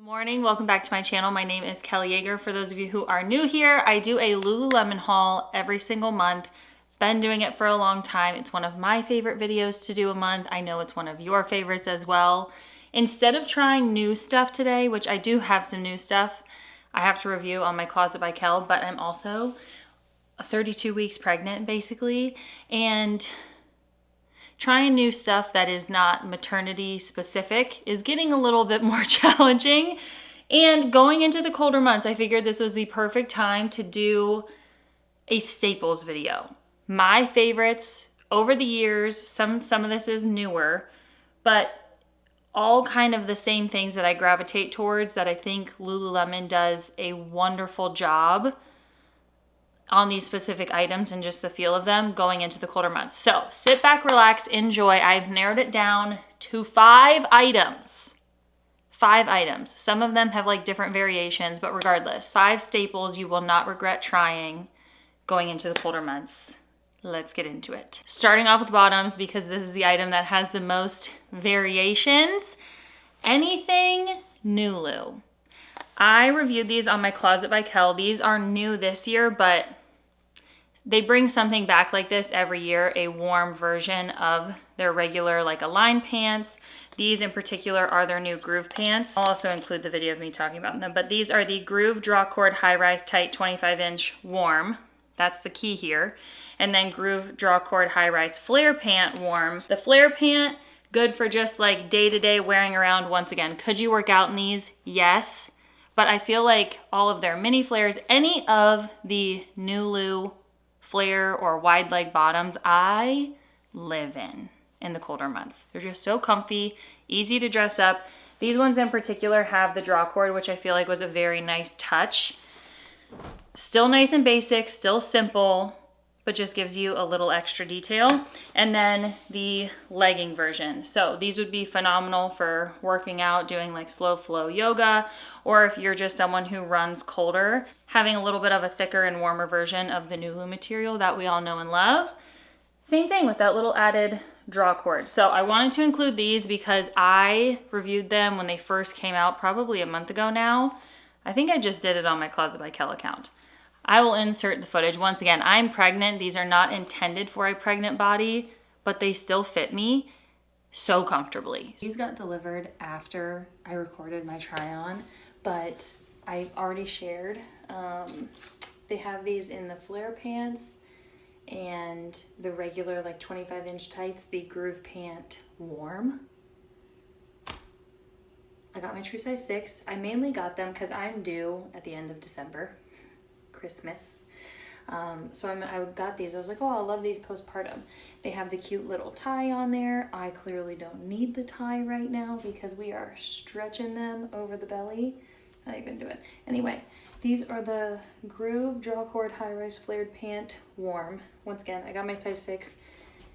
Morning, welcome back to my channel. My name is Kelly Yeager. For those of you who are new here, I do a Lululemon haul every single month. Been doing it for a long time. It's one of my favorite videos to do a month. I know it's one of your favorites as well. Instead of trying new stuff today, which I do have some new stuff I have to review on my Closet by Kel, but I'm also 32 weeks pregnant basically, and trying new stuff that is not maternity specific is getting a little bit more challenging. And going into the colder months, I figured this was the perfect time to do a staples video. My favorites over the years, some of this is newer, but all kind of the same things that I gravitate towards that I think Lululemon does a wonderful job on these specific items and just the feel of them going into the colder months. So sit back, relax, enjoy. I've narrowed it down to 5 items. 5 items. Some of them have like different variations, but regardless, 5 staples you will not regret trying going into the colder months. Let's get into it. Starting off with bottoms, because this is the item that has the most variations. Anything Nulu. I reviewed these on my Closet by Kel. These are new this year, but they bring something back like this every year, a warm version of their regular like Align pants. These in particular are their new Groove pants. I'll also include the video of me talking about them, but these are the Groove Drawcord High Rise Tight 25-inch warm. That's the key here. And then Groove Drawcord High Rise Flare Pant warm. The Flare Pant, good for just like day-to-day wearing around. Once again, could you work out in these? Yes. But I feel like all of their mini flares, any of the Nulu flare or wide leg bottoms, I live in the colder months. They're just so comfy, easy to dress up. These ones in particular have the draw cord, which I feel like was a very nice touch. Still nice and basic, still simple, but just gives you a little extra detail. And then the legging version. So these would be phenomenal for working out, doing like slow flow yoga, or if you're just someone who runs colder, having a little bit of a thicker and warmer version of the Nulu material that we all know and love. Same thing with that little added draw cord. So I wanted to include these because I reviewed them when they first came out, probably a month ago now. I think I just did it on my Closet by Kel account. I will insert the footage. Once again, I'm pregnant. These are not intended for a pregnant body, but they still fit me so comfortably. These got delivered after I recorded my try on, but I've already shared. They have these in the flare pants and the regular like 25-inch tights, the Groove Pant warm. I got my true size 6. I mainly got them because I'm due at the end of December. Christmas. So I got these. I was like, oh, I love these postpartum. They have the cute little tie on there. I clearly don't need the tie right now because we are stretching them over the belly. Not even do it. Anyway, these are the Groove Drawcord High Rise Flared Pant warm. Once again, I got my size 6.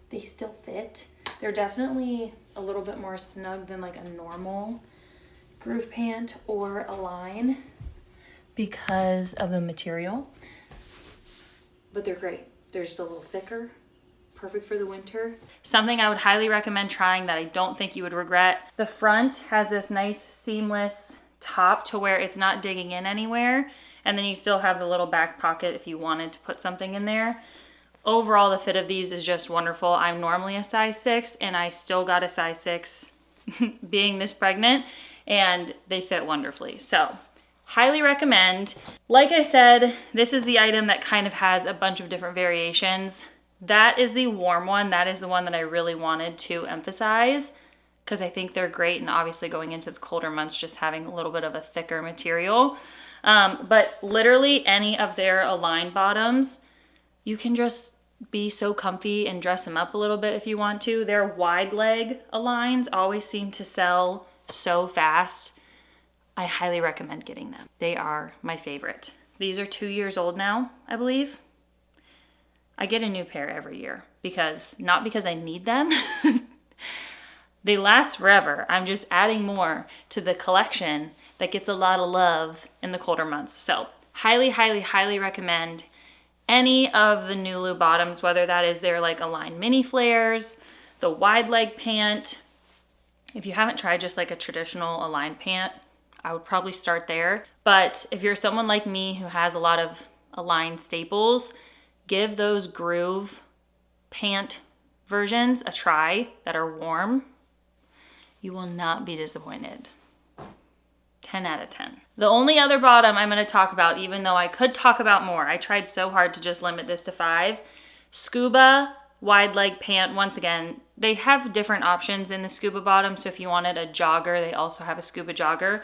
They still fit. They're definitely a little bit more snug than like a normal Groove pant or Align, because of the material, but they're great. They're just a little thicker, perfect for the winter. Something I would highly recommend trying that I don't think you would regret. The front has this nice seamless top to where it's not digging in anywhere, and then you still have the little back pocket if you wanted to put something in there. Overall, the fit of these is just wonderful. I'm normally a size 6, and I still got a size 6 being this pregnant, and they fit wonderfully. So highly recommend. Like I said, this is the item that kind of has a bunch of different variations. That is the warm one. That is the one that I really wanted to emphasize because I think they're great, and obviously going into the colder months, just having a little bit of a thicker material. But literally any of their Align bottoms, you can just be so comfy and dress them up a little bit if you want to. Their wide leg Aligns always seem to sell so fast. I highly recommend getting them. They are my favorite. These are 2 years old now, I believe. I get a new pair every year not because I need them. They last forever. I'm just adding more to the collection that gets a lot of love in the colder months. So highly, highly, highly recommend any of the Nulu bottoms, whether that is their like Align mini flares, the wide leg pant. If you haven't tried just like a traditional Align pant, I would probably start there. But if you're someone like me who has a lot of Align staples, give those Groove pant versions a try that are warm. You will not be disappointed. 10 out of 10. The only other bottom I'm going to talk about, even though I could talk about more, I tried so hard to just limit this to 5. Scuba wide leg pant. Once again, they have different options in the Scuba bottom. So if you wanted a jogger, they also have a Scuba jogger.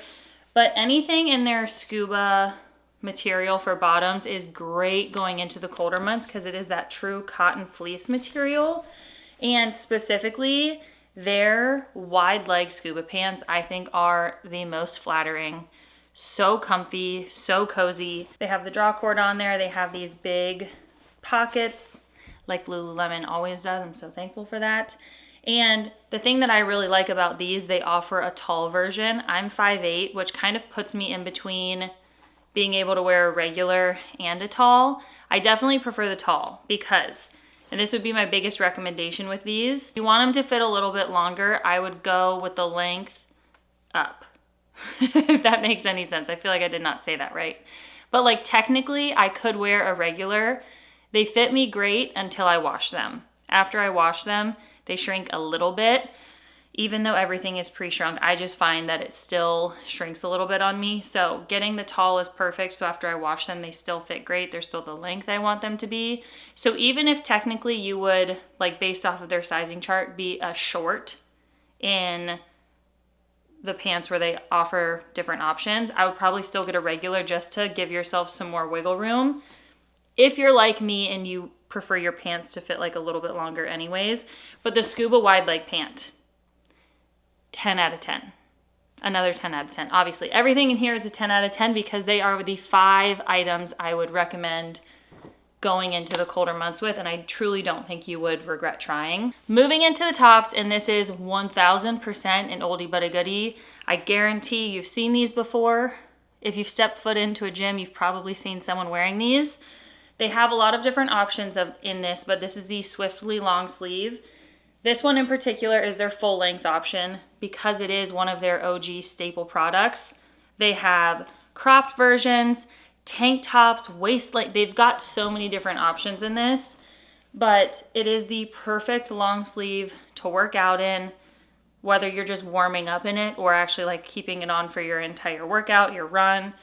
But anything in their Scuba material for bottoms is great going into the colder months because it is that true cotton fleece material. And specifically, their wide leg Scuba pants, I think, are the most flattering. So comfy, so cozy. They have the draw cord on there. They have these big pockets like Lululemon always does. I'm so thankful for that. And the thing that I really like about these, they offer a tall version. I'm 5'8", which kind of puts me in between being able to wear a regular and a tall. I definitely prefer the tall because, and this would be my biggest recommendation with these, if you want them to fit a little bit longer, I would go with the length up. If that makes any sense. I feel like I did not say that right. But like technically I could wear a regular. They fit me great until I wash them. After I wash them, they shrink a little bit. Even though everything is pre-shrunk, I just find that it still shrinks a little bit on me. So getting the tall is perfect. So after I wash them, they still fit great. They're still the length I want them to be. So even if technically you would, like based off of their sizing chart, be a short in the pants where they offer different options, I would probably still get a regular just to give yourself some more wiggle room. If you're like me and you prefer your pants to fit like a little bit longer anyways. But the Scuba wide leg pant, 10 out of 10. Another 10 out of 10. Obviously, everything in here is a 10 out of 10 because they are the 5 items I would recommend going into the colder months with, and I truly don't think you would regret trying. Moving into the tops, and this is 1000% an oldie but a goodie. I guarantee you've seen these before. If you've stepped foot into a gym, you've probably seen someone wearing these. They have a lot of different options in this, but this is the Swiftly long sleeve. This one in particular is their full length option because it is one of their OG staple products. They have cropped versions, tank tops, waist length. They've got so many different options in this, but it is the perfect long sleeve to work out in, whether you're just warming up in it or actually like keeping it on for your entire workout, your run.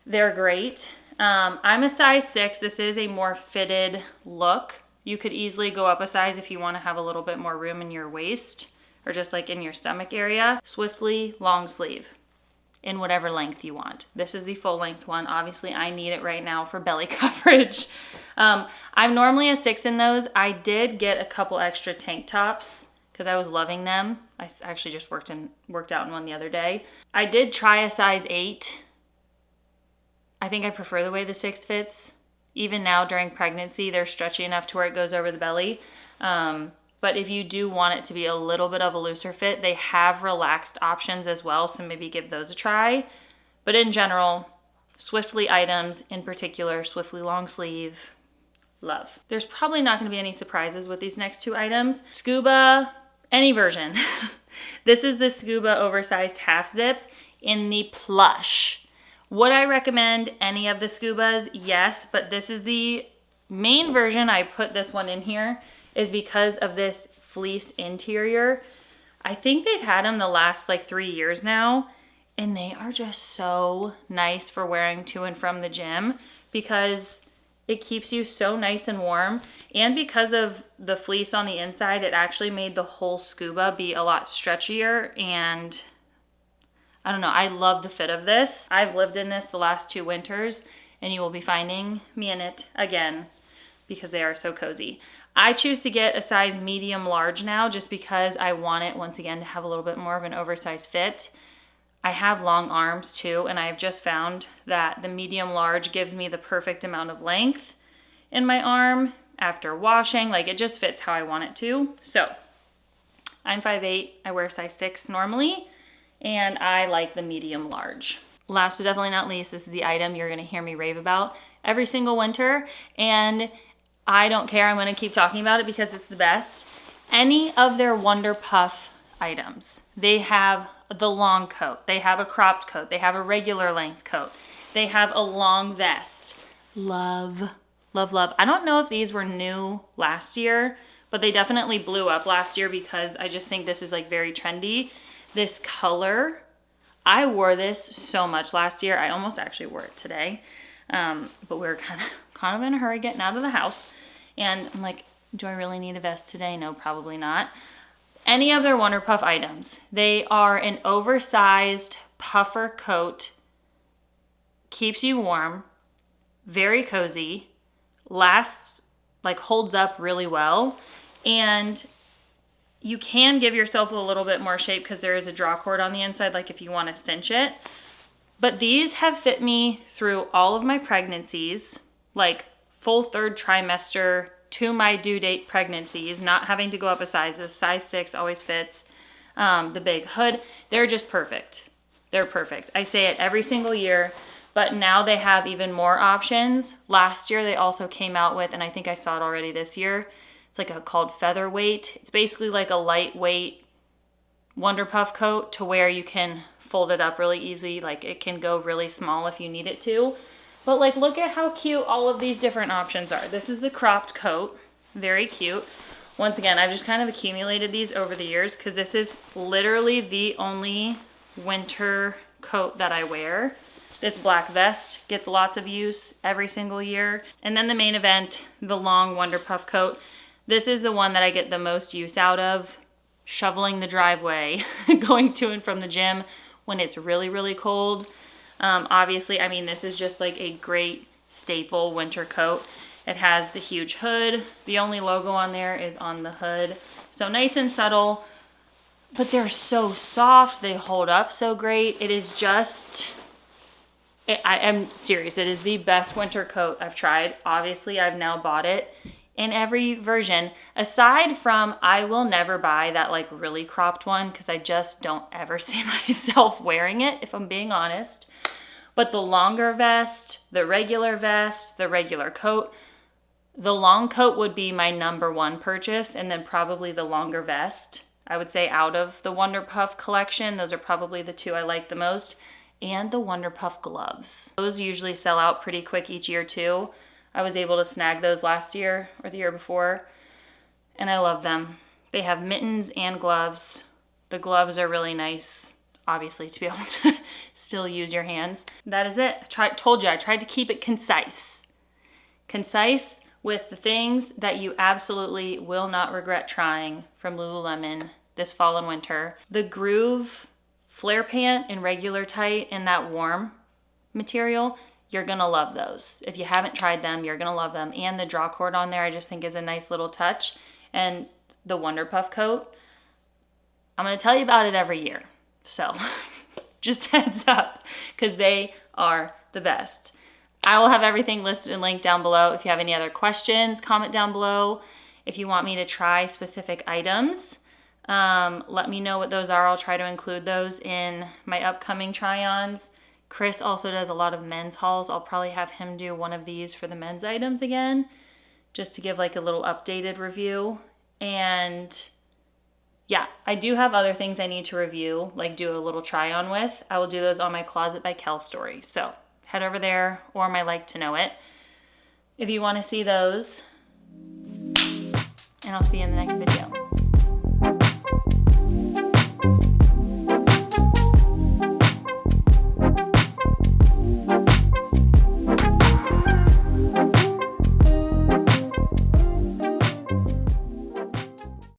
They're great. I'm a size 6. This is a more fitted look. You could easily go up a size if you want to have a little bit more room in your waist or just like in your stomach area. Swiftly long sleeve in whatever length you want. This is the full length one. Obviously I need it right now for belly coverage. I'm normally a 6 in those. I did get a couple extra tank tops because I was loving them. I actually just worked out in one the other day. I did try a size 8. I think I prefer the way the 6 fits. Even now during pregnancy, they're stretchy enough to where it goes over the belly. But if you do want it to be a little bit of a looser fit, they have relaxed options as well, so maybe give those a try. But in general, Swiftly items, in particular, Swiftly long sleeve, love. There's probably not going to be any surprises with these next 2 items. Scuba, any version. This is the Scuba oversized half zip in the plush. Would I recommend any of the Scubas? Yes, but this is the main version. I put this one in here is because of this fleece interior. I think they've had them the last like 3 years now, and they are just so nice for wearing to and from the gym because it keeps you so nice and warm. And because of the fleece on the inside, it actually made the whole Scuba be a lot stretchier, and I don't know, I love the fit of this. I've lived in this the last 2 winters, and you will be finding me in it again because they are so cozy. I choose to get a size medium large now just because I want it, once again, to have a little bit more of an oversized fit. I have long arms too, and I've just found that the medium large gives me the perfect amount of length in my arm after washing. Like, it just fits how I want it to. So I'm 5'8", I wear a size 6 normally, and I like the medium large. Last but definitely not least, this is the item you're gonna hear me rave about every single winter, and I don't care, I'm gonna keep talking about it because it's the best. Any of their Wunder Puff items. They have the long coat. They have a cropped coat. They have a regular length coat. They have a long vest. Love, love, love. I don't know if these were new last year, but they definitely blew up last year because I just think this is like very trendy. This color, I wore this so much last year. I almost actually wore it today. But we were kind of in a hurry getting out of the house. And I'm like, do I really need a vest today? No, probably not. Any of their Wunder Puff items, they are an oversized puffer coat, keeps you warm, very cozy, lasts, like holds up really well. And you can give yourself a little bit more shape because there is a draw cord on the inside, like if you want to cinch it. But these have fit me through all of my pregnancies, like full third trimester to my due date pregnancies, not having to go up a size. A size 6 always fits. The big hood, they're just perfect. They're perfect. I say it every single year, but now they have even more options. Last year they also came out with, and I think I saw it already this year, it's like called featherweight. It's basically like a lightweight Wunder Puff coat to where you can fold it up really easy. Like it can go really small if you need it to. But like, look at how cute all of these different options are. This is the cropped coat, very cute. Once again, I've just kind of accumulated these over the years because this is literally the only winter coat that I wear. This black vest gets lots of use every single year. And then the main event, the long Wunder Puff coat. This is the one that I get the most use out of, shoveling the driveway, going to and from the gym when it's really, really cold. Obviously, I mean, this is just like a great staple winter coat. It has the huge hood. The only logo on there is on the hood. So nice and subtle, but they're so soft. They hold up so great. It is just, I am serious. It is the best winter coat I've tried. Obviously, I've now bought it in every version, aside from I will never buy that like really cropped one because I just don't ever see myself wearing it, if I'm being honest. But the longer vest, the regular coat, the long coat would be my number one purchase, and then probably the longer vest. I would say out of the Wunder Puff collection, those are probably the two I like the most, and the Wunder Puff gloves. Those usually sell out pretty quick each year too. I was able to snag those last year or the year before, and I love them. They have mittens and gloves. The gloves are really nice, obviously, to be able to still use your hands. That is it. Told you, I tried to keep it concise. Concise with the things that you absolutely will not regret trying from Lululemon this fall and winter. The Groove flare pant in regular tight in that warm material, you're gonna love those. If you haven't tried them, you're gonna love them. And the draw cord on there, I just think is a nice little touch. And the Wunder Puff coat, I'm gonna tell you about it every year. So just heads up, because they are the best. I will have everything listed and linked down below. If you have any other questions, comment down below. If you want me to try specific items, let me know what those are. I'll try to include those in my upcoming try-ons. Chris also does a lot of men's hauls. I'll probably have him do one of these for the men's items again, just to give like a little updated review. And yeah, I do have other things I need to review, like do a little try on with. I will do those on my Closet by Kel story. So head over there or my Like to Know It if you want to see those. And I'll see you in the next video.